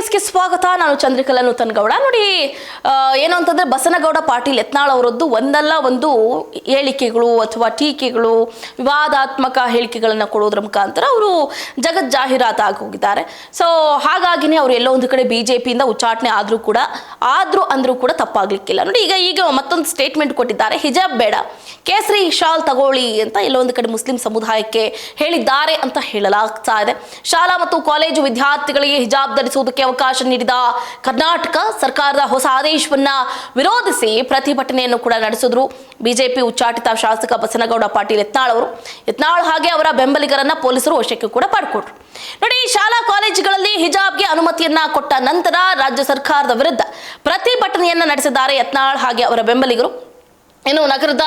ನ್ಯೂಸ್ಗೆ ಸ್ವಾಗತ. ನಾನು ಚಂದ್ರಿಕಲಾ ನೂತನಗೌಡ. ನೋಡಿ, ಏನು ಅಂತಂದ್ರೆ ಬಸನಗೌಡ ಪಾಟೀಲ್ ಯತ್ನಾಳ್ ಅವರದ್ದು ಒಂದಲ್ಲ ಒಂದು ಹೇಳಿಕೆಗಳು ಅಥವಾ ಟೀಕೆಗಳು, ವಿವಾದಾತ್ಮಕ ಹೇಳಿಕೆಗಳನ್ನು ಕೊಡೋದ್ರ ಮುಖಾಂತರ ಅವರು ಜಗಜ್ಜಾಹೀರಾತು ಆಗಿ ಹೋಗಿದ್ದಾರೆ. ಸೊ ಹಾಗಾಗಿನೇ ಅವರು ಎಲ್ಲೋ ಒಂದು ಕಡೆ ಬಿಜೆಪಿಯಿಂದ ಉಚ್ಚಾಟನೆ ಅಂದ್ರೂ ಕೂಡ ತಪ್ಪಾಗ್ಲಿಕ್ಕಿಲ್ಲ. ನೋಡಿ, ಈಗ ಮತ್ತೊಂದು ಸ್ಟೇಟ್ಮೆಂಟ್ ಕೊಟ್ಟಿದ್ದಾರೆ. ಹಿಜಾಬ್ ಬೇಡ, ಕೇಸರಿ ಶಾಲ್ ತಗೊಳ್ಳಿ ಅಂತ ಎಲ್ಲೋ ಒಂದು ಕಡೆ ಮುಸ್ಲಿಂ ಸಮುದಾಯಕ್ಕೆ ಹೇಳಿದ್ದಾರೆ ಅಂತ ಹೇಳಲಾಗ್ತಾ ಇದೆ. ಶಾಲಾ ಮತ್ತು ಕಾಲೇಜು ವಿದ್ಯಾರ್ಥಿಗಳಿಗೆ ಹಿಜಾಬ್ ಧರಿಸುವುದಕ್ಕೆ ಅವಕಾಶ ನೀಡಿದ ಕರ್ನಾಟಕ ಸರ್ಕಾರದ ಹೊಸ ಆದೇಶವನ್ನ ವಿರೋಧಿಸಿ ಪ್ರತಿಭಟನೆಯನ್ನು ಕೂಡ ನಡೆಸಿದ್ರು ಬಿಜೆಪಿ ಉಚ್ಚಾಟಿತ ಶಾಸಕ ಬಸನಗೌಡ ಪಾಟೀಲ್ ಯತ್ನಾಳ್ ಹಾಗೆ ಅವರ ಬೆಂಬಲಿಗರನ್ನ ಪೊಲೀಸರು ವಶಕ್ಕೆ ಕೂಡ ಪಡ್ಕೊಂಡ್ರು. ನೋಡಿ, ಶಾಲಾ ಕಾಲೇಜುಗಳಲ್ಲಿ ಹಿಜಾಬ್ಗೆ ಅನುಮತಿಯನ್ನ ಕೊಟ್ಟ ನಂತರ ರಾಜ್ಯ ಸರ್ಕಾರದ ವಿರುದ್ಧ ಪ್ರತಿಭಟನೆಯನ್ನ ನಡೆಸಿದ್ದಾರೆ ಯತ್ನಾಳ್ ಹಾಗೆ ಅವರ ಬೆಂಬಲಿಗರು. ಇನ್ನು ನಗರದ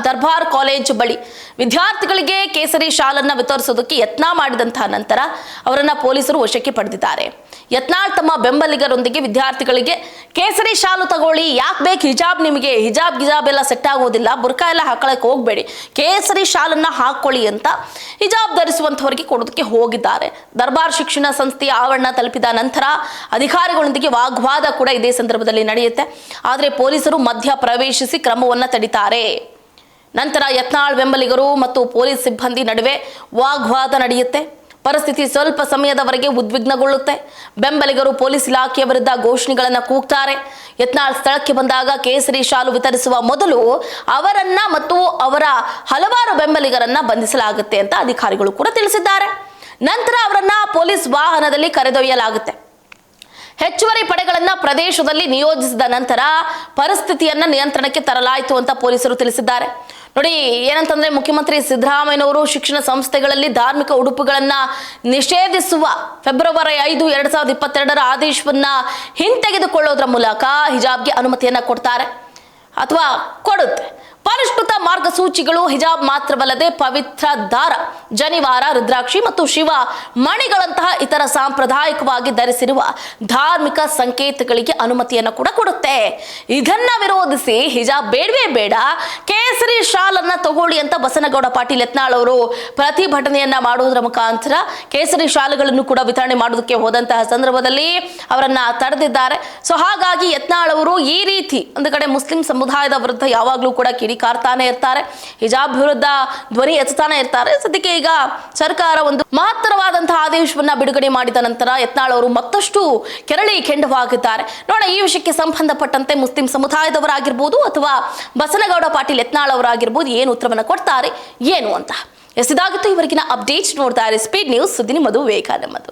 ದರ್ಬಾರ್ ಕಾಲೇಜ್ ಬಳಿ ವಿದ್ಯಾರ್ಥಿಗಳಿಗೆ ಕೇಸರಿ ಶಾಲನ್ನ ವಿತರಿಸೋದಕ್ಕೆ ಯತ್ನ ಮಾಡಿದಂತಹ ನಂತರ ಅವರನ್ನ ಪೊಲೀಸರು ವಶಕ್ಕೆ ಪಡೆದಿದ್ದಾರೆ. ಯತ್ನಾಳ್ ತಮ್ಮ ಬೆಂಬಲಿಗರೊಂದಿಗೆ ವಿದ್ಯಾರ್ಥಿಗಳಿಗೆ ಕೇಸರಿ ಶಾಲು ತಗೊಳ್ಳಿ, ಯಾಕೆ ಬೇಕು ಹಿಜಾಬ್, ನಿಮಗೆ ಹಿಜಾಬ್ ಎಲ್ಲ ಸೆಟ್ ಆಗೋದಿಲ್ಲ, ಬುರ್ಕಾ ಎಲ್ಲ ಹಾಕೊಳ್ಳಕ್ಕೆ ಹೋಗಬೇಡಿ, ಕೇಸರಿ ಶಾಲನ್ನ ಹಾಕೊಳ್ಳಿ ಅಂತ ಹಿಜಾಬ್ ಧರಿಸುವಂತವರಿಗೆ ಕೊಡೋದಕ್ಕೆ ಹೋಗಿದ್ದಾರೆ. ದರ್ಬಾರ್ ಶಿಕ್ಷಣ ಸಂಸ್ಥೆಯ ಆವರಣ ತಲುಪಿದ ನಂತರ ಅಧಿಕಾರಿಗಳೊಂದಿಗೆ ವಾಗ್ವಾದ ಕೂಡ ಇದೇ ಸಂದರ್ಭದಲ್ಲಿ ನಡೆಯುತ್ತೆ. ಆದರೆ ಪೊಲೀಸರು ಮಧ್ಯ ಪ್ರವೇಶಿಸಿ ಕ್ರಮವನ್ನ ತಡಿತಾರೆ. ನಂತರ ಯತ್ನಾಳ್ ಬೆಂಬಲಿಗರು ಮತ್ತು ಪೊಲೀಸ್ ಸಿಬ್ಬಂದಿ ನಡುವೆ ವಾಗ್ವಾದ ನಡೆಯುತ್ತೆ. ಪರಿಸ್ಥಿತಿ ಸ್ವಲ್ಪ ಸಮಯದವರೆಗೆ ಉದ್ವಿಗ್ನಗೊಳ್ಳುತ್ತೆ. ಬೆಂಬಲಿಗರು ಪೊಲೀಸ್ ಇಲಾಖೆಯ ವಿರುದ್ಧ ಘೋಷಣೆಗಳನ್ನು ಕೂಗ್ತಾರೆ. ಯತ್ನಾಳ್ ಸ್ಥಳಕ್ಕೆ ಬಂದಾಗ ಕೇಸರಿ ಶಾಲು ವಿತರಿಸುವ ಮೊದಲು ಅವರನ್ನ ಮತ್ತು ಅವರ ಹಲವಾರು ಬೆಂಬಲಿಗರನ್ನ ಬಂಧಿಸಲಾಗುತ್ತೆ ಅಂತ ಅಧಿಕಾರಿಗಳು ಕೂಡ ತಿಳಿಸಿದ್ದಾರೆ. ನಂತರ ಅವರನ್ನ ಪೊಲೀಸ್ ವಾಹನದಲ್ಲಿ ಕರೆದೊಯ್ಯಲಾಗುತ್ತೆ. ಹೆಚ್ಚುವರಿ ಪಡೆಗಳನ್ನ ಪ್ರದೇಶದಲ್ಲಿ ನಿಯೋಜಿಸಿದ ನಂತರ ಪರಿಸ್ಥಿತಿಯನ್ನ ನಿಯಂತ್ರಣಕ್ಕೆ ತರಲಾಯಿತು ಅಂತ ಪೊಲೀಸರು ತಿಳಿಸಿದ್ದಾರೆ. ನೋಡಿ, ಏನಂತಂದ್ರೆ ಮುಖ್ಯಮಂತ್ರಿ ಸಿದ್ದರಾಮಯ್ಯನವರು ಶಿಕ್ಷಣ ಸಂಸ್ಥೆಗಳಲ್ಲಿ ಧಾರ್ಮಿಕ ಉಡುಪುಗಳನ್ನ ನಿಷೇಧಿಸುವ ಫೆಬ್ರವರಿ 5, 2022 ಆದೇಶವನ್ನ ಹಿಂತೆಗೆದುಕೊಳ್ಳೋದ್ರ ಮೂಲಕ ಹಿಜಾಬ್ಗೆ ಅನುಮತಿಯನ್ನ ಕೊಡ್ತಾರೆ ಅಥವಾ ಕೊಡುತ್ತೆ. ಪರಿಷ್ಕೃತ ಮಾರ್ಗಸೂಚಿಗಳು ಹಿಜಾಬ್ ಮಾತ್ರವಲ್ಲದೆ ಪವಿತ್ರ ದಾರ, ಜನಿವಾರ, ರುದ್ರಾಕ್ಷಿ ಮತ್ತು ಶಿವ ಮಣಿಗಳಂತಹ ಇತರ ಸಾಂಪ್ರದಾಯಿಕವಾಗಿ ಧರಿಸಿರುವ ಧಾರ್ಮಿಕ ಸಂಕೇತಗಳಿಗೆ ಅನುಮತಿಯನ್ನು ಕೂಡ ಕೊಡುತ್ತೆ. ಇದನ್ನ ವಿರೋಧಿಸಿ ಹಿಜಾಬ್ ಬೇಡವೇ ಬೇಡ, ಕೇಸರಿ ಶಾಲನ್ನ ತಗೊಳ್ಳಿ ಅಂತ ಬಸನಗೌಡ ಪಾಟೀಲ್ ಯತ್ನಾಳ್ ಅವರು ಪ್ರತಿಭಟನೆಯನ್ನ ಮಾಡುವುದರ ಮುಖಾಂತರ ಕೇಸರಿ ಶಾಲುಗಳನ್ನು ಕೂಡ ವಿತರಣೆ ಮಾಡೋದಕ್ಕೆ ಹೋದಂತಹ ಸಂದರ್ಭದಲ್ಲಿ ಅವರನ್ನ ತಡೆದಿದ್ದಾರೆ. ಸೊ ಹಾಗಾಗಿ ಯತ್ನಾಳ್ ಅವರು ಈ ರೀತಿ ಒಂದು ಕಡೆ ಮುಸ್ಲಿಂ ಸಮುದಾಯದ ವಿರುದ್ಧ ಯಾವಾಗಲೂ ಕೂಡ ಕಿಡಿಕಾರ್ತಾನೆ ಇರ್ತಾರೆ, ಹಿಜಾಬ್ ವಿರುದ್ಧ ಧ್ವನಿ ಎತ್ತುತ್ತಾನೆ ಇರ್ತಾರೆ. ಸದ್ಯಕ್ಕೆ ಈಗ ಸರ್ಕಾರ ಒಂದು ಮಹತ್ತರವಾದಂತಹ ಆದೇಶವನ್ನ ಬಿಡುಗಡೆ ಮಾಡಿದ ನಂತರ ಯತ್ನಾಳ್ ಅವರು ಮತ್ತಷ್ಟು ಕೆರಳಿ ಕೆಂಡವಾಗಿದ್ದಾರೆ. ನೋಡ, ಈ ವಿಷಯಕ್ಕೆ ಸಂಬಂಧಪಟ್ಟಂತೆ ಮುಸ್ಲಿಂ ಸಮುದಾಯದವರಾಗಿರ್ಬೋದು ಅಥವಾ ಬಸನಗೌಡ ಪಾಟೀಲ್ ಯತ್ನಾಳ್ ಅವರಾಗಿರ್ಬೋದು ಏನು ಉತ್ತರವನ್ನ ಕೊಡ್ತಾರೆ ಏನು ಅಂತ. ಇದಾಗಿತ್ತು ಇವರೆಗಿನ ಅಪ್ಡೇಟ್. ನೋಡ್ತಾ ಇರಿ ಸ್ಪೀಡ್ ನ್ಯೂಸ್, ಸುದ್ದಿ ನಿಮ್ಮದು, ವೇಗ ನಮ್ಮದು.